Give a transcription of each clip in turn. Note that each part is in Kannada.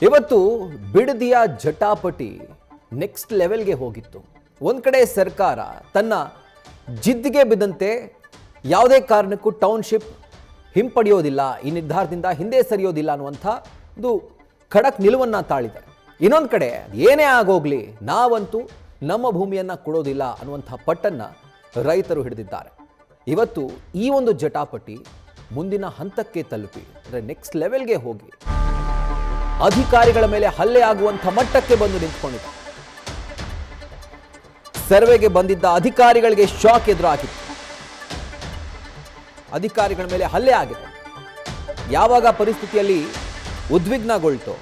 ಇವತ್ತು ಬಿಡದಿಯ ಜಟಾಪಟಿ ನೆಕ್ಸ್ಟ್ ಲೆವೆಲ್ಗೆ ಹೋಗಿತ್ತು. ಒಂದು ಕಡೆ ಸರ್ಕಾರ ತನ್ನ ಜಿದ್ದಿಗೆ ಬಿದ್ದಂತೆ ಯಾವುದೇ ಕಾರಣಕ್ಕೂ ಟೌನ್ಶಿಪ್ ಹಿಂಪಡೆಯೋದಿಲ್ಲ, ಈ ನಿರ್ಧಾರದಿಂದ ಹಿಂದೆ ಸರಿಯೋದಿಲ್ಲ ಅನ್ನುವಂಥ ಒಂದು ಖಡಕ್ ನಿಲುವನ್ನು ತಾಳಿದೆ. ಇನ್ನೊಂದು ಕಡೆ ಏನೇ ಆಗೋಗ್ಲಿ ನಾವಂತೂ ನಮ್ಮ ಭೂಮಿಯನ್ನು ಕೊಡೋದಿಲ್ಲ ಅನ್ನುವಂಥ ಪಟ್ಟನ್ನು ರೈತರು ಹಿಡಿದಿದ್ದಾರೆ. ಇವತ್ತು ಈ ಒಂದು ಜಟಾಪಟಿ ಮುಂದಿನ ಹಂತಕ್ಕೆ ತಲುಪಿ ಅಂದರೆ ನೆಕ್ಸ್ಟ್ ಲೆವೆಲ್ಗೆ ಹೋಗಿ ಅಧಿಕಾರಿಗಳ ಮೇಲೆ ಹಲ್ಲೆ ಆಗುವಂಥ ಮಟ್ಟಕ್ಕೆ ಬಂದು ನಿಂತ್ಕೊಂಡಿದೆ. ಸರ್ವೆಗೆ ಬಂದಿದ್ದ ಅಧಿಕಾರಿಗಳಿಗೆ ಶಾಕ್ ಎದುರಾಗಿತ್ತು. ಅಧಿಕಾರಿಗಳ ಮೇಲೆ ಹಲ್ಲೆ ಆಗಿದೆ. ಯಾವಾಗ ಪರಿಸ್ಥಿತಿಯಲ್ಲಿ ಉದ್ವಿಗ್ನಗೊಳ್ತೋ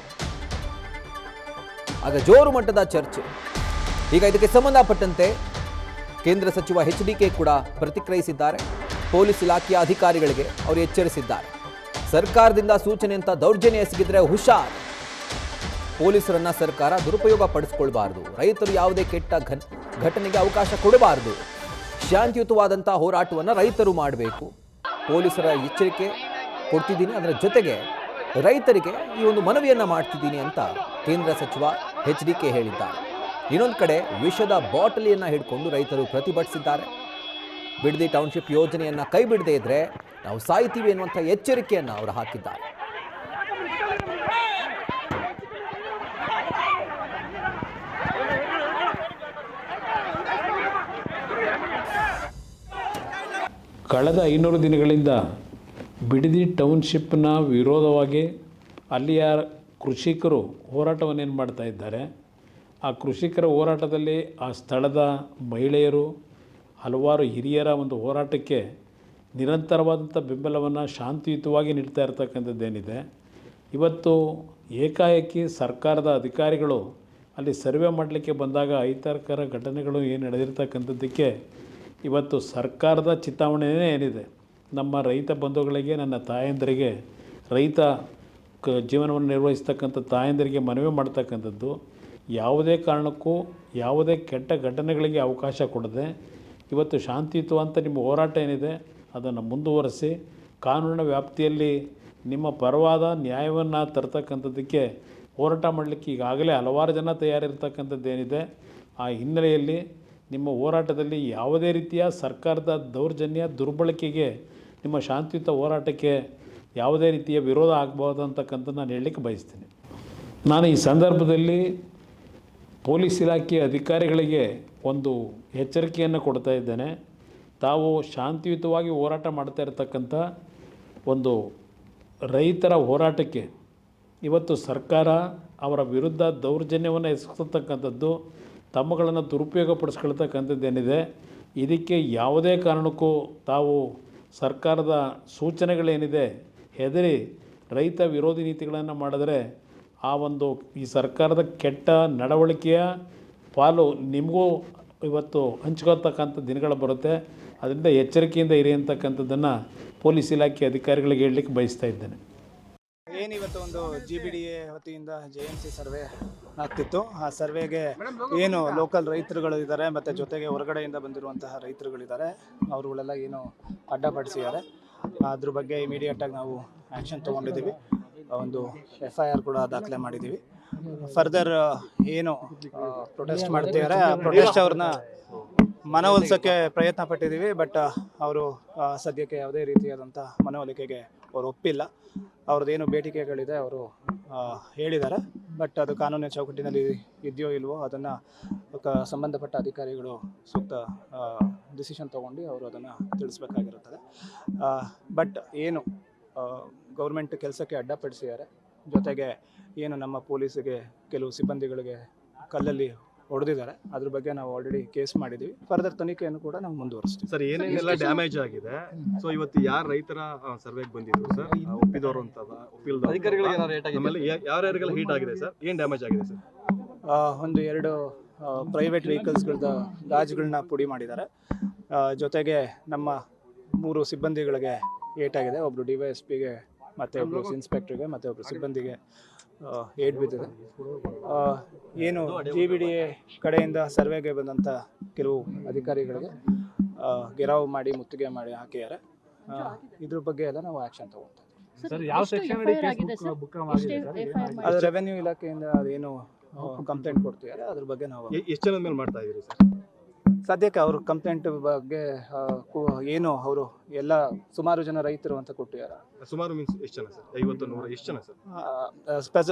ಆಗ ಜೋರು ಮಟ್ಟದ ಚರ್ಚೆ. ಈಗ ಇದಕ್ಕೆ ಸಂಬಂಧಪಟ್ಟಂತೆ ಕೇಂದ್ರ ಸಚಿವ ಎಚ್.ಡಿ.ಕೆ ಕೂಡ ಪ್ರತಿಕ್ರಿಯಿಸಿದ್ದಾರೆ. ಪೊಲೀಸ್ ಇಲಾಖೆಯ ಅಧಿಕಾರಿಗಳಿಗೆ ಅವರು ಎಚ್ಚರಿಸಿದ್ದಾರೆ. ಸರ್ಕಾರದಿಂದ ಸೂಚನೆ ಅಂತ ದೌರ್ಜನ್ಯ ಎಸಗಿದ್ರೆ ಹುಷಾರ್. ಪೊಲೀಸರನ್ನ ಸರ್ಕಾರ ದುರುಪಯೋಗ ಪಡಿಸಿಕೊಳ್ಬಾರ್ದು. ರೈತರು ಯಾವುದೇ ಕೆಟ್ಟ ಘಟನೆಗೆ ಅವಕಾಶ ಕೊಡಬಾರದು. ಶಾಂತಿಯುತವಾದಂಥ ಹೋರಾಟವನ್ನು ರೈತರು ಮಾಡಬೇಕು. ಪೊಲೀಸರ ಎಚ್ಚರಿಕೆ ಕೊಡ್ತಿದ್ದೀನಿ, ಅದರ ಜೊತೆಗೆ ರೈತರಿಗೆ ಈ ಒಂದು ಮನವಿಯನ್ನು ಮಾಡ್ತಿದ್ದೀನಿ ಅಂತ ಕೇಂದ್ರ ಸಚಿವ ಎಚ್.ಡಿ.ಕೆ ಹೇಳಿದ್ದಾರೆ. ಇನ್ನೊಂದು ಕಡೆ ವಿಷದ ಬಾಟಲಿಯನ್ನು ಹಿಡ್ಕೊಂಡು ರೈತರು ಪ್ರತಿಭಟಿಸಿದ್ದಾರೆ. ಬಿಡದಿ ಟೌನ್ಶಿಪ್ ಯೋಜನೆಯನ್ನು ಕೈ ಬಿಡದೇ ಇದ್ರೆ ನಾವು ಸಾಯ್ತೀವಿ ಎನ್ನುವಂಥ ಎಚ್ಚರಿಕೆಯನ್ನು ಅವರು ಹಾಕಿದ್ದಾರೆ. ಕಳೆದ 500 ದಿನಗಳಿಂದ ಬಿಡದಿ ಟೌನ್ಶಿಪ್ನ ವಿರೋಧವಾಗಿ ಅಲ್ಲಿಯ ಕೃಷಿಕರು ಹೋರಾಟವನ್ನೇನು ಮಾಡ್ತಾ ಇದ್ದಾರೆ. ಆ ಕೃಷಿಕರ ಹೋರಾಟದಲ್ಲಿ ಆ ಸ್ಥಳದ ಮಹಿಳೆಯರು, ಹಲವಾರು ಹಿರಿಯರ ಒಂದು ಹೋರಾಟಕ್ಕೆ ನಿರಂತರವಾದಂಥ ಬೆಂಬಲವನ್ನು ಶಾಂತಿಯುತವಾಗಿ ನೀಡ್ತಾ ಇರ್ತಕ್ಕಂಥದ್ದೇನಿದೆ. ಇವತ್ತು ಏಕಾಏಕಿ ಸರ್ಕಾರದ ಅಧಿಕಾರಿಗಳು ಅಲ್ಲಿ ಸರ್ವೆ ಮಾಡಲಿಕ್ಕೆ ಬಂದಾಗ ಅಹಿತಕರ ಘಟನೆಗಳು ಏನು ನಡೆದಿರ್ತಕ್ಕಂಥದ್ದಕ್ಕೆ ಇವತ್ತು ಸರ್ಕಾರದ ಚಿಂತಾವಣೆಯೇ ಏನಿದೆ. ನಮ್ಮ ರೈತ ಬಂಧುಗಳಿಗೆ, ನನ್ನ ತಾಯಂದರಿಗೆ, ರೈತ ಜೀವನವನ್ನು ನಿರ್ವಹಿಸ್ತಕ್ಕಂಥ ತಾಯಂದರಿಗೆ ಮನವಿ ಮಾಡ್ತಕ್ಕಂಥದ್ದು, ಯಾವುದೇ ಕಾರಣಕ್ಕೂ ಯಾವುದೇ ಕೆಟ್ಟ ಘಟನೆಗಳಿಗೆ ಅವಕಾಶ ಕೊಡದೆ ಇವತ್ತು ಶಾಂತಿಯುತವಂತ ನಿಮ್ಮ ಹೋರಾಟ ಏನಿದೆ ಅದನ್ನು ಮುಂದುವರಿಸಿ ಕಾನೂನಿನ ವ್ಯಾಪ್ತಿಯಲ್ಲಿ ನಿಮ್ಮ ಪರವಾದ ನ್ಯಾಯವನ್ನು ತರ್ತಕ್ಕಂಥದ್ದಕ್ಕೆ ಹೋರಾಟ ಮಾಡಲಿಕ್ಕೆ ಈಗಾಗಲೇ ಹಲವಾರು ಜನ ತಯಾರಿರ್ತಕ್ಕಂಥದ್ದೇನಿದೆ. ಆ ಹಿನ್ನೆಲೆಯಲ್ಲಿ ನಿಮ್ಮ ಹೋರಾಟದಲ್ಲಿ ಯಾವುದೇ ರೀತಿಯ ಸರ್ಕಾರದ ದೌರ್ಜನ್ಯ ದುರ್ಬಳಕೆಗೆ ನಿಮ್ಮ ಶಾಂತಿಯುತ ಹೋರಾಟಕ್ಕೆ ಯಾವುದೇ ರೀತಿಯ ವಿರೋಧ ಆಗಬಹುದು ಅಂತಕ್ಕಂಥದ್ದು ನಾನು ಹೇಳಲಿಕ್ಕೆ ಬಯಸ್ತೀನಿ. ನಾನು ಈ ಸಂದರ್ಭದಲ್ಲಿ ಪೊಲೀಸ್ ಇಲಾಖೆಯ ಅಧಿಕಾರಿಗಳಿಗೆ ಒಂದು ಎಚ್ಚರಿಕೆಯನ್ನು ಕೊಡ್ತಾ ಇದ್ದೇನೆ. ತಾವು ಶಾಂತಿಯುತವಾಗಿ ಹೋರಾಟ ಮಾಡ್ತಾ ಇರತಕ್ಕಂಥ ಒಂದು ರೈತರ ಹೋರಾಟಕ್ಕೆ ಇವತ್ತು ಸರ್ಕಾರ ಅವರ ವಿರುದ್ಧ ದೌರ್ಜನ್ಯವನ್ನು ಎಸಗತಕ್ಕಂಥದ್ದು, ತಮ್ಮಗಳನ್ನು ದುರುಪಯೋಗ ಪಡಿಸ್ಕೊಳ್ತಕ್ಕಂಥದ್ದೇನಿದೆ, ಇದಕ್ಕೆ ಯಾವುದೇ ಕಾರಣಕ್ಕೂ ತಾವು ಸರ್ಕಾರದ ಸೂಚನೆಗಳೇನಿದೆ ಹೆದರಿ ರೈತ ವಿರೋಧಿ ನೀತಿಗಳನ್ನು ಮಾಡಿದ್ರೆ ಆ ಒಂದು ಈ ಸರ್ಕಾರದ ಕೆಟ್ಟ ನಡವಳಿಕೆಯ ಪಾಲು ನಿಮಗೂ ಇವತ್ತು ಹಂಚ್ಕೊಳ್ತಕ್ಕಂಥ ದಿನಗಳು ಬರುತ್ತೆ. ಅದರಿಂದ ಎಚ್ಚರಿಕೆಯಿಂದ ಇರಿ ಅಂತಕ್ಕಂಥದ್ದನ್ನು ಪೊಲೀಸ್ ಇಲಾಖೆ ಅಧಿಕಾರಿಗಳಿಗೆ ಹೇಳಲಿಕ್ಕೆ ಬಯಸ್ತಾ ಇದ್ದೇನೆ. ಏನಿವತ್ತು ಒಂದು GBDA ವತಿಯಿಂದ JMC ಸರ್ವೆ ಆಗ್ತಿತ್ತು. ಆ ಸರ್ವೆಗೆ ಏನು ಲೋಕಲ್ ರೈತರುಗಳು ಇದ್ದಾರೆ ಮತ್ತು ಜೊತೆಗೆ ಹೊರಗಡೆಯಿಂದ ಬಂದಿರುವಂತಹ ರೈತರುಗಳಿದ್ದಾರೆ, ಅವರುಗಳೆಲ್ಲ ಏನು ಅಡ್ಡಪಡಿಸಿದ್ದಾರೆ. ಅದ್ರ ಬಗ್ಗೆ ಇಮಿಡಿಯೇಟಾಗಿ ನಾವು ಆ್ಯಕ್ಷನ್ ತೊಗೊಂಡಿದ್ದೀವಿ. ಒಂದು FIR ಕೂಡ ದಾಖಲೆ ಮಾಡಿದ್ದೀವಿ. ಫರ್ದರ್ ಏನು ಪ್ರೊಟೆಸ್ಟ್ ಮಾಡ್ತಿದ್ದಾರೆ ಆ ಪ್ರೊಟೆಸ್ಟ್ ಅವ್ರನ್ನ ಮನವೊಲಿಸೋಕ್ಕೆ ಪ್ರಯತ್ನ ಪಟ್ಟಿದ್ದೀವಿ. ಬಟ್ ಅವರು ಸದ್ಯಕ್ಕೆ ಯಾವುದೇ ರೀತಿಯಾದಂಥ ಮನವೊಲಿಕೆಗೆ ಅವರು ಒಪ್ಪಿಲ್ಲ. ಅವ್ರದ್ದೇನು ಬೇಡಿಕೆಗಳಿದೆ ಅವರು ಹೇಳಿದ್ದಾರೆ. ಬಟ್ ಅದು ಕಾನೂನಿನ ಚೌಕಟ್ಟಿನಲ್ಲಿ ಇದೆಯೋ ಇಲ್ವೋ ಅದನ್ನು ಸಂಬಂಧಪಟ್ಟ ಅಧಿಕಾರಿಗಳು ಸೂಕ್ತ ಡಿಸಿಷನ್ ತೊಗೊಂಡು ಅವರು ಅದನ್ನು ತಿಳಿಸ್ಬೇಕಾಗಿರುತ್ತದೆ. ಬಟ್ ಏನು ಗೌರ್ಮೆಂಟ್ ಕೆಲಸಕ್ಕೆ ಅಡ್ಡಪಡಿಸಿದ್ದಾರೆ, ಜೊತೆಗೆ ಏನು ನಮ್ಮ ಪೊಲೀಸಿಗೆ ಕೆಲವು ಸಿಬ್ಬಂದಿಗಳಿಗೆ ಕಲ್ಲಲ್ಲಿ ಹೊಡೆದಿದ್ದಾರೆ, ಅದ್ರ ಬಗ್ಗೆ ನಾವು ಆಲ್ರೆಡಿ ಕೇಸ್ ಮಾಡಿದ್ದೀವಿ. ಫರ್ದರ್ ತನಿಖೆಯನ್ನು ಕೂಡ ನಾವು ಮುಂದುವರಿಸ್ತೀವಿ. ಸರ್, ಏನೇನೆಲ್ಲ ಡ್ಯಾಮೇಜ್ ಆಗಿದೆ? ಸೊ ಇವತ್ತು ಯಾರು ರೈತರ ಸರ್ವೆಗೆ ಬಂದಿದ್ರು ಸರ್, ಒಪ್ಪಿದವರು ಅಂತ ಒಪ್ಪಿಲ್ದ ಆಮೇಲೆ ಯಾರ್ಯಾರಿಗೆಲ್ಲ ಹೀಟ್ ಆಗಿದೆ ಸರ್, ಏನು ಡ್ಯಾಮೇಜ್ ಆಗಿದೆ ಸರ್? ಒಂದು 2 ಪ್ರೈವೇಟ್ ವೆಹಿಕಲ್ಸ್ಗಳನ್ನ ಗಾಜುಗಳನ್ನ ಪುಡಿ ಮಾಡಿದ್ದಾರೆ. ಜೊತೆಗೆ ನಮ್ಮ 3 ಸಿಬ್ಬಂದಿಗಳಿಗೆ ಏಟಾಗಿದೆ. ಒಬ್ಬರು DYSPಗೆ ಮತ್ತು ಒಬ್ಬರು ಇನ್ಸ್ಪೆಕ್ಟ್ರಿಗೆ ಮತ್ತು ಒಬ್ಬರು ಸಿಬ್ಬಂದಿಗೆ ಏಟ್ ಬಿದ್ದಿದೆ. ಏನು GBDA ಕಡೆಯಿಂದ ಸರ್ವೆಗೆ ಬಂದಂಥ ಕೆಲವು ಅಧಿಕಾರಿಗಳಿಗೆ ಗೆರಾವು ಮಾಡಿ ಮುತ್ತಿಗೆ ಮಾಡಿ ಹಾಕಿದ್ದಾರೆ. ಇದ್ರ ಬಗ್ಗೆ ಎಲ್ಲ ನಾವು ಆ್ಯಕ್ಷನ್ ತಗೊಳ್ತಾ ಇದ್ದೀವಿ. ಸರ್ ಯಾವ ಸೆಕ್ಷನ್ ಅಡಿ ಕೇಸ್ ಬುಕ್ ಆಗಿದೆ ಸರ್? ಅದು ರೆವೆನ್ಯೂ ಇಲಾಖೆಯಿಂದ ಅದೇನು ಕಂಪ್ಲೇಂಟ್ ಕೊಡ್ತಿದ್ದಾರೆ ಅದ್ರ ಬಗ್ಗೆ ನಾವು ಎಷ್ಟು ಜನದ ಮೇಲೆ ಮಾಡ್ತಾ ಇದ್ದೀರಿ ಸರ್? ಸದ್ಯಕ್ಕೆ ಅವ್ರ ಕಂಪ್ಲೇಂಟ್ ಬಗ್ಗೆ ಏನು ಅವರು ಎಲ್ಲ ಸುಮಾರು ಜನ ರೈತರು ಅಂತ ಕೊಟ್ಟಿದ್ದಾರೆ. ಸುಮಾರು ಮೀನ್ಸ್ ಎಷ್ಟು ಜನ ಸರ್? 50 100 ಎಷ್ಟು ಜನ ಸರ್?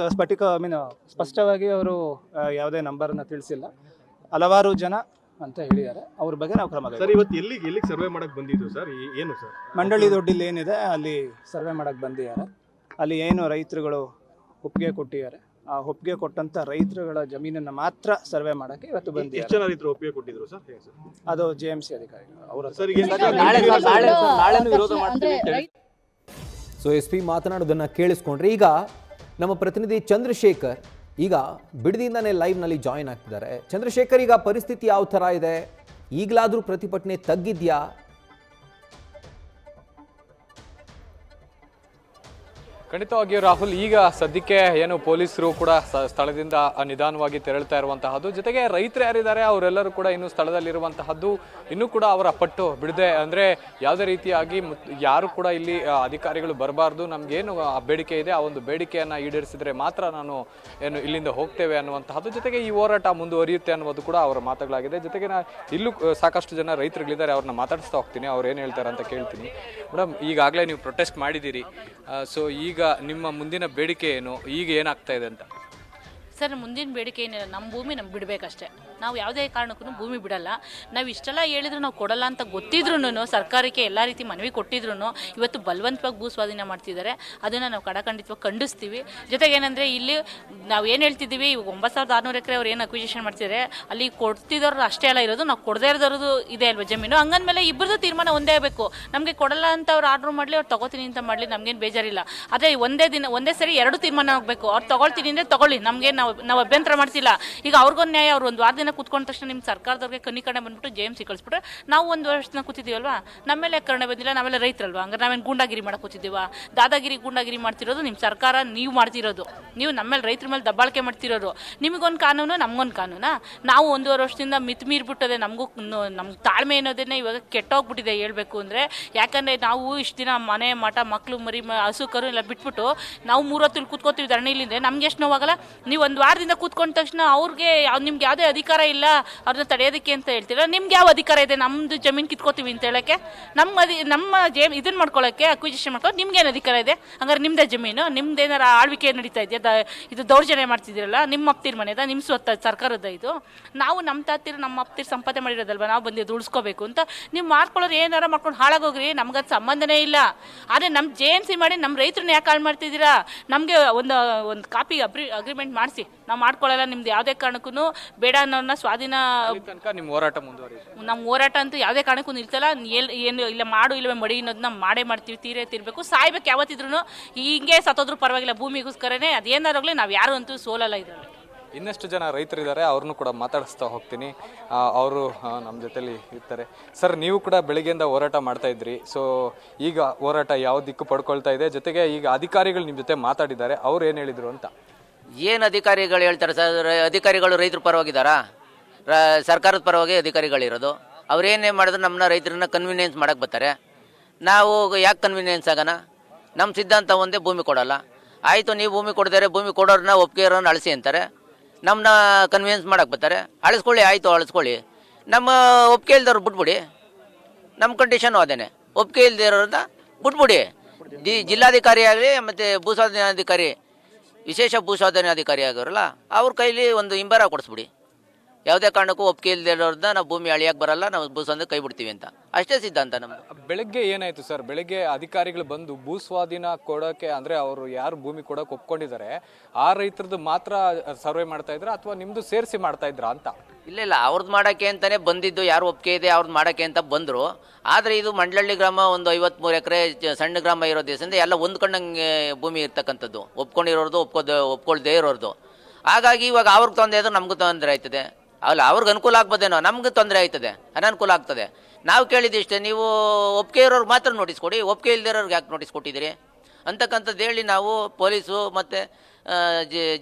ಸ್ಪಷ್ಟವಾಗಿ ಅವರು ಯಾವುದೇ ನಂಬರ್ನ ತಿಳಿಸಿಲ್ಲ, ಹಲವಾರು ಜನ ಅಂತ ಹೇಳಿದ್ದಾರೆ. ಅವ್ರ ಬಗ್ಗೆ ನಾವು ಕ್ರಮ ಸರ್ ಇವತ್ತು ಎಲ್ಲಿಗೆ ಸರ್ವೆ ಮಾಡಕ್ ಬಂದಿದ್ದು ಸರ್? ಏನು ಸರ್? ಮಂಡಳಿ ದೊಡ್ಡಿಲ್ಲಿ ಏನಿದೆ ಅಲ್ಲಿ ಸರ್ವೆ ಮಾಡಕ್ ಬಂದಿದ್ದಾರೆ. ಅಲ್ಲಿ ಏನು ರೈತರುಗಳು ಒಪ್ಪಿಗೆ ಕೊಟ್ಟಿದ್ದಾರೆ, ಆ ಒಪ್ಪಿಗೆ ಕೊಟ್ಟಂತ ರೈತರುಗಳ ಜಮೀನನ್ನ ಮಾತ್ರ ಸರ್ವೆ ಮಾಡಕ್ಕೆ ಇವತ್ತು ಎಷ್ಟು ಬಂದಿದ್ದಾರೆ. ಜನ ರೈತರು ಒಪ್ಪಿಗೆ ಕೊಟ್ಟಿದ್ರು ಸರ್? ಹೇಗೆ ಸರ್? ಅದು JMC ಅಧಿಕಾರಿಗಳು ಅವರ ಸರ್ ಈಗ ಸೊ SP ಮಾತನಾಡೋದನ್ನು ಕೇಳಿಸ್ಕೊಂಡ್ರೆ ಈಗ ನಮ್ಮ ಪ್ರತಿನಿಧಿ ಚಂದ್ರಶೇಖರ್ ಈಗ ಬಿಡದಿಯಿಂದನೇ ಲೈವ್ನಲ್ಲಿ ಜಾಯಿನ್ ಆಗ್ತಿದ್ದಾರೆ. ಚಂದ್ರಶೇಖರ್, ಈಗ ಪರಿಸ್ಥಿತಿ ಯಾವ ಥರ ಇದೆ? ಈಗಲಾದರೂ ಪ್ರತಿಭಟನೆ ತಗ್ಗಿದ್ಯಾ? ಖಂಡಿತವಾಗಿಯೂ ರಾಹುಲ್, ಈಗ ಸದ್ಯಕ್ಕೆ ಏನು ಪೊಲೀಸರು ಕೂಡ ಸ್ಥಳದಿಂದ ನಿಧಾನವಾಗಿ ತೆರಳ್ತಾ ಇರುವಂತಹದ್ದು, ಜೊತೆಗೆ ರೈತರು ಯಾರಿದ್ದಾರೆ ಅವರೆಲ್ಲರೂ ಕೂಡ ಇನ್ನು ಸ್ಥಳದಲ್ಲಿರುವಂತಹದ್ದು, ಇನ್ನೂ ಕೂಡ ಅವರ ಪಟ್ಟು ಬಿಡದೆ, ಅಂದರೆ ಯಾವುದೇ ರೀತಿಯಾಗಿ ಯಾರು ಕೂಡ ಇಲ್ಲಿ ಅಧಿಕಾರಿಗಳು ಬರಬಾರ್ದು, ನಮಗೇನು ಬೇಡಿಕೆ ಇದೆ ಆ ಒಂದು ಬೇಡಿಕೆಯನ್ನು ಈಡೇರಿಸಿದರೆ ಮಾತ್ರ ನಾನು ಏನು ಇಲ್ಲಿಂದ ಹೋಗ್ತೇವೆ ಅನ್ನುವಂತಹದ್ದು, ಜೊತೆಗೆ ಈ ಹೋರಾಟ ಮುಂದುವರಿಯುತ್ತೆ ಅನ್ನೋದು ಕೂಡ ಅವರ ಮಾತುಗಳಾಗಿದೆ. ಜೊತೆಗೆ ಇಲ್ಲೂ ಸಾಕಷ್ಟು ಜನ ರೈತರುಗಳಿದ್ದಾರೆ, ಅವ್ರನ್ನ ಮಾತಾಡಿಸ್ತಾ ಹೋಗ್ತೀನಿ, ಅವ್ರು ಏನು ಹೇಳ್ತಾರೆ ಅಂತ ಕೇಳ್ತೀನಿ. ಮೇಡಮ್, ಈಗಾಗಲೇ ನೀವು ಪ್ರೊಟೆಸ್ಟ್ ಮಾಡಿದ್ದೀರಿ, ಸೊ ಈಗ ನಿಮ್ಮ ಮುಂದಿನ ಬೇಡಿಕೆ ಏನು, ಈಗ ಏನಾಗ್ತಾ ಇದೆ ಅಂತ? ಸರ್, ಮುಂದಿನ ಬೇಡಿಕೆ ಏನಿಲ್ಲ, ನಮ್ಮ ಭೂಮಿ ನಮ್ಗೆ ಬಿಡಬೇಕಷ್ಟೇ. ನಾವು ಯಾವುದೇ ಕಾರಣಕ್ಕೂ ಭೂಮಿ ಬಿಡಲ್ಲ. ನಾವು ಇಷ್ಟೆಲ್ಲ ಹೇಳಿದ್ರು ನಾವು ಕೊಡಲ್ಲ ಅಂತ ಗೊತ್ತಿದ್ರು ಸರ್ಕಾರಕ್ಕೆ ಎಲ್ಲ ರೀತಿ ಮನವಿ ಕೊಟ್ಟಿದ್ರು ಇವತ್ತು ಬಲವಂತವಾಗಿ ಭೂ ಸ್ವಾಧೀನ ಮಾಡ್ತಿದ್ದಾರೆ. ಅದನ್ನು ನಾವು ಕಡಖಂಡಿತವಾಗಿ ಖಂಡಿಸ್ತೀವಿ. ಜೊತೆಗೆ ಏನಂದರೆ ಇಲ್ಲಿ ನಾವು ಏನು ಹೇಳ್ತಿದ್ದೀವಿ, ಇವಾಗ 9600 ಎಕರೆ ಅವ್ರು ಏನು ಅಕ್ವಿಜಿಷನ್ ಮಾಡ್ತಿದ್ದಾರೆ, ಅಲ್ಲಿ ಕೊಡ್ತಿದ್ದವ್ರು ಅಷ್ಟೇ ಅಲ್ಲ ಇರೋದು, ನಾವು ಕೊಡದೇ ಇರೋದು ಇದೆ ಅಲ್ವಾ ಜಮೀನು. ಹಂಗಂದ್ಮೇಲೆ ಇಬ್ಬರದು ತೀರ್ಮಾನ ಒಂದೇ ಆಗಬೇಕು. ನಮಗೆ ಕೊಡಲ್ಲ ಅಂತ ಅವ್ರು ಆರ್ಡ್ರ್ ಮಾಡಲಿ, ಅವ್ರು ತೊಗೋತೀನಿ ಅಂತ ಮಾಡಲಿ, ನಮಗೇನು ಬೇಜಾರಿಲ್ಲ. ಆದರೆ ಒಂದೇ ಸರಿ 2 ತೀರ್ಮಾನ ಆಗಬೇಕು. ಅವ್ರು ತೊಗೊಳ್ತೀನಿ ಅಂದರೆ ತೊಗೊಳ್ಳಿ, ನಮಗೆ ನಾವು ಅಭ್ಯಂತರ ಮಾಡ್ತಿಲ್ಲ. ಈಗ ಅವ್ರಿಗೊಂದು ನ್ಯಾಯ, ಅವ್ರು ಒಂದು ವಾರದಿಂದ ಕೂತ್ಕೊಂಡ ತಕ್ಷಣ ನಿಮ್ಮ ಸರ್ಕಾರದವ್ರಿಗೆ ಕಣ್ಣಿಕರಣೆ ಬಂದ್ಬಿಟ್ಟು JMC ಕಳಿಸ್ಬಿಟ್ರೆ ನಾವು 1 ವರ್ಷದಿಂದ ಕೂತಿದ್ದೀವಲ್ವಾ, ನಮ್ಮೇಲೆ ಕರಣೆ ಬಂದಿಲ್ಲ, ನಾವೆಲ್ಲ ರೈತರಲ್ವಾ, ಹಂಗಾರೆ ನಾವೇನು ಗೂಂಡಾಗಿರಿ ಮಾಡಕ್ಕೆ ಕೂತಿದ್ದೀವ? ಗೂಂಡಾಗಿರಿ ಮಾಡ್ತಿರೋದು ನಿಮ್ಮ ಸರ್ಕಾರ, ನೀವು ಮಾಡ್ತಿರೋದು. ನೀವು ನಮ್ಮೇಲೆ ರೈತರ ಮೇಲೆ ದಬ್ಬಾಳಿಕೆ ಮಾಡ್ತಿರೋರು. ನಿಮಗೊಂದು ಕಾನೂನು, ನಮಗೊಂದು ಕಾನೂನಾ? ನಾವು 1.5 ವರ್ಷದಿಂದ ಮೀರ್ಬಿಟ್ಟದೆ. ನಮ್ಗೆ ತಾಳ್ಮೆ ಅನ್ನೋದನ್ನೇ ಇವಾಗ ಕೆಟ್ಟೋಗ್ಬಿಟ್ಟಿದೆ ಹೇಳ್ಬೇಕು ಅಂದರೆ. ಯಾಕಂದರೆ ನಾವು ಇಷ್ಟು ದಿನ ಮನೆ ಮಠ ಮಕ್ಕಳು ಮರಿ ಹಸು ಕರು ಎಲ್ಲ ಬಿಟ್ಬಿಟ್ಟು ನಾವು 3 ಹೊತ್ತು ಕೂತ್ಕೋತೀವಿ ಧರಣಿಲಿಂದ. ನಮ್ಗೆ ಎಷ್ಟು ನೋವಾಗಲ್ಲ? ನೀವು 1 ವಾರದಿಂದ ಕೂತ್ಕೊಂಡ ತಕ್ಷಣ ಅವ್ರಿಗೆ ನಿಮ್ಗೆ ಯಾವುದೇ ಅಧಿಕಾರ ಇಲ್ಲ ಅವ್ರನ್ನ ತಡೆಯೋದಕ್ಕೆ ಅಂತ ಹೇಳ್ತೀರಾ. ನಿಮ್ಗೆ ಯಾವ ಅಧಿಕಾರ ಇದೆ ನಮ್ಮದು ಜಮೀನು ಕಿತ್ಕೋತೀವಿ ಅಂತ ಹೇಳೋಕ್ಕೆ? ನಮ್ಮ ಇದನ್ನು ಮಾಡ್ಕೊಳ್ಳೋಕ್ಕೆ, ಅಕ್ವಿಜಿಷನ್ ಮಾಡ್ಕೊಳ್ಳೋಕೆ ನಿಮ್ಗೇನು ಅಧಿಕಾರ ಇದೆ? ಹಂಗಾರೆ ನಿಮ್ಮದೇ ಜಮೀನು, ನಿಮ್ದೇನಾರ ಆಳ್ವಿಕೆ ನಡೀತಾ ಇದೆಯಾ? ಇದು ದೌರ್ಜನ್ಯ ಮಾಡ್ತಿದ್ದೀರಲ್ಲ, ನಿಮ್ಮ ಅಪ್ತಿರ ಮನೆದ, ನಿಮ್ಮ ಸ್ವತ್ತ ಸರ್ಕಾರದ ಇದು. ನಾವು ನಮ್ಮ ತಾತಿರು ನಮ್ಮ ಅಪ್ತಿರು ಸಂಪಾದನೆ ಮಾಡಿರೋದಲ್ವ, ನಾವು ಬಂದಿದ್ದು ಉಳಿಸ್ಕೋಬೇಕು ಅಂತ. ನೀವು ಮಾಡ್ಕೊಳ್ಳೋರು ಏನಾರ ಮಾಡ್ಕೊಂಡು ಹಾಳಾಗೋಗ್ರಿ, ನಮ್ಗದು ಸಂಬಂಧನೇ ಇಲ್ಲ. ಆದರೆ ನಮ್ಮ JMC ಮಾಡಿ ನಮ್ಮ ರೈತರನ್ನ ಯಾಕೆ ಹಾಳು ಮಾಡ್ತಿದ್ದೀರಾ? ನಮಗೆ ಒಂದು ಕಾಪಿ ಅಗ್ರಿಮೆಂಟ್ ಮಾಡಿಸಿ, ನಾವು ಮಾಡ್ಕೊಳ್ಳಲ್ಲ. ನಿಮ್ದು ಯಾವುದೇ ಕಾರಣಕ್ಕೂ ಬೇಡ ಅನ್ನೋನ್ನ ಸ್ವಾಧೀನ ತನಕ ನಿಮ್ಮ ಹೋರಾಟ ಮುಂದುವರಿಯುತ್ತೆ. ನಮ್ಮ ಹೋರಾಟ ಅಂತೂ ಯಾವುದೇ ಕಾರಣಕ್ಕೂ ನಿಲ್ತಲ್ಲ. ಏನು ಇಲ್ಲ ಮಾಡು ಇಲ್ಲವೇ ಮಡಿ ಅನ್ನೋದನ್ನ ಮಾಡೇ ಮಾಡ್ತೀವಿ, ತೀರ್ಬೇಕು. ಸಾಯ್ಬೇಕು ಯಾವತ್ತಿದ್ರು, ಹಿಂಗೆ ಸತ್ತೋದ್ರೂ ಪರವಾಗಿಲ್ಲ ಭೂಮಿಗೋಸ್ಕರನೇ. ಅದೇನಾರಾಗಲಿ ನಾವು ಯಾರು ಅಂತೂ ಸೋಲಲ್ಲ ಇದರಲ್ಲಿ. ಇನ್ನಷ್ಟು ಜನ ರೈತರಿದ್ದಾರೆ, ಅವ್ರನ್ನೂ ಕೂಡ ಮಾತಾಡಿಸ್ತಾ ಹೋಗ್ತೀನಿ. ಅವರು ನಮ್ಮ ಜೊತೆಲಿ ಇರ್ತಾರೆ. ಸರ್, ನೀವು ಕೂಡ ಬೆಳಿಗ್ಗೆಯಿಂದ ಹೋರಾಟ ಮಾಡ್ತಾ ಇದ್ರಿ. ಸೊ ಈಗ ಹೋರಾಟ ಯಾವ ದಿಕ್ಕು ಪಡ್ಕೊಳ್ತಾ ಇದೆ? ಜೊತೆಗೆ ಈಗ ಅಧಿಕಾರಿಗಳು ನಿಮ್ಮ ಜೊತೆ ಮಾತಾಡಿದ್ದಾರೆ, ಅವ್ರು ಏನು ಹೇಳಿದರು ಅಂತ? ಏನು ಅಧಿಕಾರಿಗಳು ಹೇಳ್ತಾರೆ ಸರ್? ಅಧಿಕಾರಿಗಳು ರೈತರ ಪರವಾಗಿದ್ದಾರಾ? ಸರ್ಕಾರದ ಪರವಾಗಿ ಅಧಿಕಾರಿಗಳಿರೋದು. ಅವ್ರೇನೇ ಮಾಡಿದ್ರು ನಮ್ಮನ್ನ ರೈತರನ್ನ ಕನ್ವಿನಿಯನ್ಸ್ ಮಾಡಕ್ಕೆ ಬರ್ತಾರೆ. ನಾವು ಯಾಕೆ ಕನ್ವಿನಿಯನ್ಸ್ ಆಗೋಣ? ನಮ್ಮ ಸಿದ್ಧಾಂತ ಒಂದೇ, ಭೂಮಿ ಕೊಡೋಲ್ಲ. ಆಯಿತು, ನೀವು ಭೂಮಿ ಕೊಡ್ತಾರೆ, ಭೂಮಿ ಕೊಡೋರನ್ನ ಒಪ್ಪಿಗೆ ಇರೋನ್ನ ಅಳಿಸಿ ಅಂತಾರೆ. ನಮ್ಮನ್ನ ಕನ್ವಿನ್ಸ್ ಮಾಡಕ್ಕೆ ಬರ್ತಾರೆ. ಅಳಿಸ್ಕೊಳ್ಳಿ, ಆಯಿತು ಅಳಿಸ್ಕೊಳ್ಳಿ. ನಮ್ಮ ಒಪ್ಪಿಗೆ ಇಲ್ದವ್ರು ಬಿಟ್ಬಿಡಿ. ನಮ್ಮ ಕಂಡೀಷನು ಅದೇನೆ, ಒಪ್ಪಿಗೆ ಇಲ್ಲದೆ ಇರೋರನ್ನ ಬಿಟ್ಬಿಡಿ. ಜಿಲ್ಲಾಧಿಕಾರಿ ಆಗಲಿ ಮತ್ತು ಭೂಸ್ವಾಧೀನಾಧಿಕಾರಿ, ವಿಶೇಷ ಭೂಸ್ವಾಧೀನಾಧಿಕಾರಿ ಆಗಿರಲ್ಲ, ಅವ್ರ ಕೈಲಿ ಒಂದು ಹಿಂಬರ ಕೊಡಿಸ್ಬಿಡಿ. ಯಾವುದೇ ಕಾರಣಕ್ಕೂ ಒಪ್ಪಿಗೆ ಇಲ್ಲದೆ ಇರೋರನ್ನ ನಾವು ಭೂಮಿ ಅಳಿಯಕ್ಕೆ ಬರಲ್ಲ, ನಾವು ಭೂಸ್ವಾಧೀನ ಕೈ ಬಿಡ್ತೀವಿ ಅಂತ. ಅಷ್ಟೇ ಸಿದ್ಧಾಂತ ನಮ್ಮದು. ಬೆಳಗ್ಗೆ ಏನಾಯಿತು ಸರ್? ಬೆಳಗ್ಗೆ ಅಧಿಕಾರಿಗಳು ಬಂದು ಭೂ ಸ್ವಾಧೀನ ಕೊಡೋಕ್ಕೆ, ಅಂದರೆ ಅವರು ಯಾರು ಭೂಮಿ ಕೊಡೋಕೆ ಒಪ್ಕೊಂಡಿದ್ದಾರೆ ಆ ರೈತರದ್ದು ಮಾತ್ರ ಸರ್ವೆ ಮಾಡ್ತಾ ಇದ್ರ ಅಥವಾ ನಿಮ್ಮದು ಸೇರಿಸಿ ಮಾಡ್ತಾ ಇದ್ರಾ ಅಂತ? ಇಲ್ಲ, ಅವ್ರದ್ದು ಮಾಡೋಕ್ಕೆ ಅಂತಲೇ ಬಂದಿದ್ದು. ಯಾರು ಒಪ್ಪಿಗೆ ಇದೆ ಅವ್ರದ್ದು ಮಾಡೋಕ್ಕೆ ಅಂತ ಬಂದರು. ಆದರೆ ಇದು ಮಂಡಲಹಳ್ಳಿ ಗ್ರಾಮ ಒಂದು 53 ಎಕರೆ ಸಣ್ಣ ಗ್ರಾಮ ಇರೋ ದೇಶದಿಂದ ಎಲ್ಲ ಹೊಂದ್ಕೊಂಡಂಗೆ ಭೂಮಿ ಇರ್ತಕ್ಕಂಥದ್ದು. ಒಪ್ಕೊಂಡಿರೋದು, ಒಪ್ಕೊಳ್ದೇ ಇರೋದು. ಹಾಗಾಗಿ ಇವಾಗ ಅವ್ರಿಗೆ ತೊಂದರೆ ಇದ್ರೆ ನಮಗೂ ತೊಂದರೆ ಆಯ್ತದೆ. ಅಲ್ಲ, ಅವ್ರಿಗೆ ಅನುಕೂಲ ಆಗ್ಬೋದೇನೋ, ನಮ್ಗೆ ತೊಂದರೆ ಆಯ್ತದೆ, ಅನನುಕೂಲ ಆಗ್ತದೆ. ನಾವು ಕೇಳಿದಿಷ್ಟೇ, ನೀವು ಒಪ್ಪಿಗೆ ಇರೋರು ಮಾತ್ರ ನೋಟಿಸ್ ಕೊಡಿ, ಒಪ್ಪಿಗೆ ಇಲ್ದಿರೋರ್ಗೆ ಯಾಕೆ ನೋಟಿಸ್ ಕೊಟ್ಟಿದ್ದೀರಿ ಅಂತಕ್ಕಂಥದ್ದು ಹೇಳಿ ನಾವು ಪೊಲೀಸು ಮತ್ತು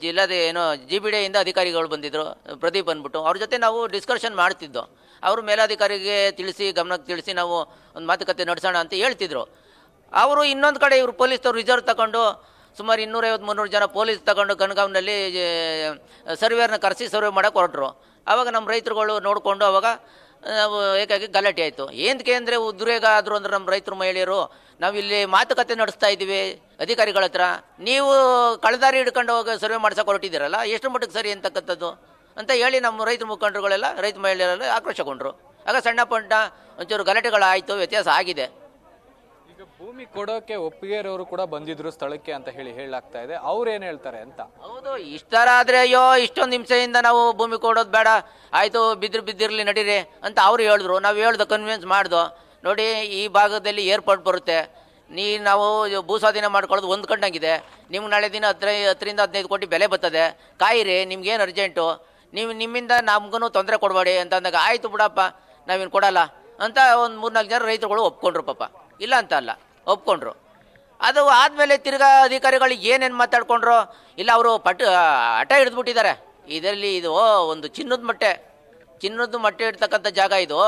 ಜಿಲ್ಲಾದ GBDಯಿಂದ ಅಧಿಕಾರಿಗಳು ಬಂದಿದ್ದರು, ಪ್ರದೀಪ್ ಅಂದ್ಬಿಟ್ಟು. ಅವ್ರ ಜೊತೆ ನಾವು ಡಿಸ್ಕಷನ್ ಮಾಡ್ತಿದ್ದೋ. ಅವರು ಮೇಲಾಧಿಕಾರಿಗೆ ತಿಳಿಸಿ, ಗಮನಕ್ಕೆ ತಿಳಿಸಿ ನಾವು ಒಂದು ಮಾತುಕತೆ ನಡೆಸೋಣ ಅಂತ ಹೇಳ್ತಿದ್ರು. ಅವರು ಇನ್ನೊಂದು ಕಡೆ ಇವರು ಪೊಲೀಸ್ನವ್ರು ರಿಸರ್ವ್ ತಗೊಂಡು ಸುಮಾರು 250-300 ಜನ ಪೊಲೀಸ್ ತಗೊಂಡು ಕನಗಾವ್ನಲ್ಲಿ ಸರ್ವೇರ್ನ ಕರೆಸಿ ಸರ್ವೆ ಮಾಡೋಕೆ ಹೊರಟರು. ಆವಾಗ ನಮ್ಮ ರೈತರುಗಳು ನೋಡಿಕೊಂಡು ಅವಾಗ ಏಕಾಗಿ ಗಲಾಟೆ ಆಯಿತು. ಏನಕ್ಕೆ ಅಂದರೆ ಉದ್ರೇಗ ಆದರು ಅಂದ್ರೆ ನಮ್ಮ ರೈತರು ಮಹಿಳೆಯರು ನಾವು ಇಲ್ಲಿ ಮಾತುಕತೆ ನಡೆಸ್ತಾ ಇದ್ದೀವಿ ಅಧಿಕಾರಿಗಳ ಹತ್ರ, ನೀವು ಕಳೆದಾರಿ ಹಿಡ್ಕೊಂಡು ಹೋಗಿ ಸರ್ವೆ ಮಾಡ್ಸೋಕೆ ಹೊರಟಿದ್ದೀರಲ್ಲ, ಎಷ್ಟು ಮಟ್ಟಿಗೆ ಸರಿ ಅಂತಕ್ಕಂಥದ್ದು ಅಂತ ಹೇಳಿ ನಮ್ಮ ರೈತ ಮುಖಂಡರುಗಳೆಲ್ಲ ರೈತ ಮಹಿಳೆಯರೆಲ್ಲ ಆಕ್ರೋಶಗೊಂಡ್ರು. ಆಗ ಸಣ್ಣ ಪುಟ್ಟ ಒಂಚೂರು ಗಲಾಟೆಗಳಾಯಿತು, ವ್ಯತ್ಯಾಸ ಆಗಿದೆ. ಈಗ ಭೂಮಿ ಕೊಡೋಕೆ ಒಪ್ಪಿಗೆ ಇರೋರು ಕೂಡ ಬಂದಿದ್ರು ಸ್ಥಳಕ್ಕೆ ಅಂತ ಹೇಳಲಾಗ್ತಾ ಇದೆ. ಅವ್ರು ಏನು ಹೇಳ್ತಾರೆ ಅಂತ? ಹೌದು, ಇಷ್ಟರ ಆದರೆ ಅಯ್ಯೋ ಇಷ್ಟೊಂದು ಹಿಂಸೆಯಿಂದ ನಾವು ಭೂಮಿ ಕೊಡೋದು ಬೇಡ, ಆಯಿತು ಬಿದ್ದಿರಲಿ ನಡೀರಿ ಅಂತ ಅವ್ರು ಹೇಳಿದ್ರು. ನಾವು ಹೇಳ್ದು ಕನ್ವಿನ್ಸ್ ಮಾಡ್ದು, ನೋಡಿ ಈ ಭಾಗದಲ್ಲಿ ಏರ್ಪೋರ್ಟ್ ಬರುತ್ತೆ, ನಾವು ಭೂ ಸ್ವಾಧೀನ ಮಾಡ್ಕೊಳ್ಳೋದು ಹೊಂದ್ಕೊಂಡಂಗಿದೆ, ನಿಮ್ಗೆ ನಾಳೆ ದಿನ 10-15 ಕೋಟಿ ಬೆಲೆ ಬರ್ತದೆ, ಕಾಯಿರಿ, ನಿಮ್ಗೇನು ಅರ್ಜೆಂಟು, ನೀವು ನಿಮ್ಮಿಂದ ನಮಗೂ ತೊಂದರೆ ಕೊಡಬೇಡಿ ಅಂತ ಅಂದಾಗ ಆಯಿತು ಬಿಡಪ್ಪ ನಾವೇನು ಕೊಡಲ್ಲ ಅಂತ ಒಂದು 3-4 ಜನ ರೈತರುಗಳು ಒಪ್ಕೊಂಡ್ರು. ಪಾಪ ಇಲ್ಲ ಅಂತ ಅಲ್ಲ, ಒಪ್ಕೊಂಡ್ರು. ಅದು ಆದಮೇಲೆ ತಿರ್ಗಾ ಅಧಿಕಾರಿಗಳು ಏನೇನು ಮಾತಾಡ್ಕೊಂಡ್ರು, ಇಲ್ಲ ಅವರು ಹಠ ಹಿಡಿದ್ಬಿಟ್ಟಿದ್ದಾರೆ. ಇದರಲ್ಲಿ ಇದು ಒಂದು ಚಿನ್ನದ ಮೊಟ್ಟೆ ಇಡ್ತಕ್ಕಂಥ ಜಾಗ ಇದು.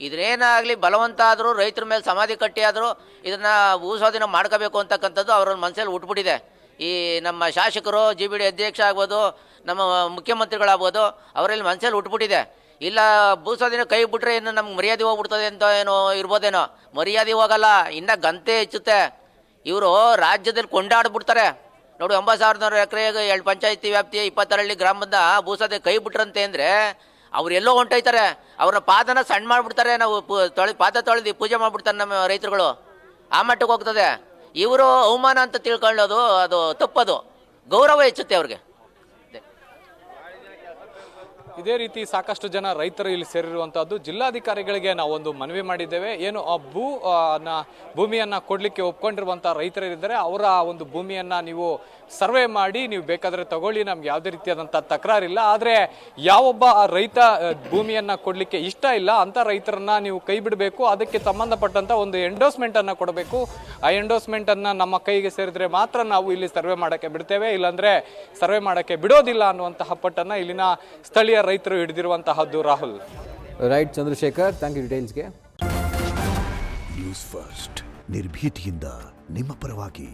ಇದ್ರೇನಾಗಲಿ ಬಲವಂತ ಆದರೂ ರೈತರ ಮೇಲೆ ಸಮಾಧಿ ಕಟ್ಟಿ ಆದರೂ ಇದನ್ನು ಭೂ ಸ್ವಾಧೀನ ಮಾಡ್ಕೋಬೇಕು ಅಂತಕ್ಕಂಥದ್ದು ಅವ್ರ ಮನಸ್ಸಲ್ಲಿ ಉಟ್ಬಿಟ್ಟಿದೆ. ಈ ನಮ್ಮ ಶಾಸಕರು GBD ಅಧ್ಯಕ್ಷ ಆಗ್ಬೋದು, ನಮ್ಮ ಮುಖ್ಯಮಂತ್ರಿಗಳಾಗ್ಬೋದು, ಅವರಲ್ಲಿ ಮನಸ್ಸಲ್ಲಿ ಉಟ್ಬಿಟ್ಟಿದೆ. ಇಲ್ಲ ಭೂ ಸ್ವಾಧೀನ ಕೈ ಬಿಟ್ರೆ ಇನ್ನು ನಮ್ಗೆ ಮರ್ಯಾದೆ ಹೋಗ್ಬಿಡ್ತದೆ ಅಂತ ಏನೋ ಇರ್ಬೋದೇನೋ. ಮರ್ಯಾದೆ ಹೋಗಲ್ಲ, ಇನ್ನೂ ಗಂತೆ ಹೆಚ್ಚುತ್ತೆ. ಇವರು ರಾಜ್ಯದಲ್ಲಿ ಕೊಂಡಾಡ್ಬಿಡ್ತಾರೆ. ನೋಡಿ 90,000 ಎಕರೆಗೆ 2 ಪಂಚಾಯತಿ ವ್ಯಾಪ್ತಿಯ 26 ಗ್ರಾಮದ ಭೂ ಸ್ವಾಧೀನ ಕೈ ಬಿಟ್ರಂತೆ ಅಂದರೆ ಅವರೆಲ್ಲೋ ಹೊಂಟೋಯ್ತಾರೆ. ಅವ್ರನ್ನ ಪಾದನ ಸಣ್ಣ ಮಾಡಿಬಿಡ್ತಾರೆ. ನಾವು ಪಾದ ತೊಳೆದು ಪೂಜೆ ಮಾಡಿಬಿಡ್ತಾರೆ ನಮ್ಮ ರೈತರುಗಳು. ಆ ಮಟ್ಟಕ್ಕೆ ಹೋಗ್ತದೆ. ಇವರು ಅವಮಾನ ಅಂತ ತಿಳ್ಕೊಳ್ಳೋದು ಅದು ತಪ್ಪದು. ಗೌರವ ಹೆಚ್ಚುತ್ತೆ ಅವ್ರಿಗೆ. ಇದೇ ರೀತಿ ಸಾಕಷ್ಟು ಜನ ರೈತರು ಇಲ್ಲಿ ಸೇರಿರುವಂತಹದ್ದು. ಜಿಲ್ಲಾಧಿಕಾರಿಗಳಿಗೆ ನಾವೊಂದು ಮನವಿ ಮಾಡಿದ್ದೇವೆ. ಏನು ಆ ಭೂಮಿಯನ್ನ ಕೊಡ್ಲಿಕ್ಕೆ ಒಪ್ಕೊಂಡಿರುವಂತಹ ರೈತರಿದ್ದಾರೆ, ಅವರ ಒಂದು ಭೂಮಿಯನ್ನ ನೀವು ಸರ್ವೆ ಮಾಡಿ ನೀವು ಬೇಕಾದ್ರೆ ತಗೊಳ್ಳಿ, ನಮ್ಗೆ ಯಾವುದೇ ರೀತಿಯಾದಂತಹ ತಕರಾರಿಲ್ಲ. ಆದ್ರೆ ಯಾವೊಬ್ಬ ರೈತ ಭೂಮಿಯನ್ನ ಕೊಡ್ಲಿಕ್ಕೆ ಇಷ್ಟ ಇಲ್ಲ ಅಂತ ರೈತರನ್ನ ನೀವು ಕೈ ಬಿಡಬೇಕು. ಅದಕ್ಕೆ ಸಂಬಂಧಪಟ್ಟಂತ ಒಂದು ಎಂಡೋಸ್ಮೆಂಟ್ ಅನ್ನ ಕೊಡಬೇಕು. ಆ ಎಂಡೋಸ್ಮೆಂಟ್ ಅನ್ನ ನಮ್ಮ ಕೈಗೆ ಸೇರಿದ್ರೆ ಮಾತ್ರ ನಾವು ಇಲ್ಲಿ ಸರ್ವೆ ಮಾಡಕ್ಕೆ ಬಿಡ್ತೇವೆ, ಇಲ್ಲಾಂದ್ರೆ ಸರ್ವೆ ಮಾಡಕ್ಕೆ ಬಿಡೋದಿಲ್ಲ ಅನ್ನುವಂತಹ ಪಟ್ಟನ್ನ ಇಲ್ಲಿನ ಸ್ಥಳೀಯ ರೈತರು ಹಿಡಿದಿರುವಂತಹದ್ದು. Rahul. Right Chandrashekar, thank you ಡೀಟೇಲ್ಸ್ಗೆ. ನ್ಯೂಸ್ ಫಸ್ಟ್ ನಿರ್ಭೀತಿಯಿಂದ ನಿಮ್ಮ ಪರವಾಗಿ.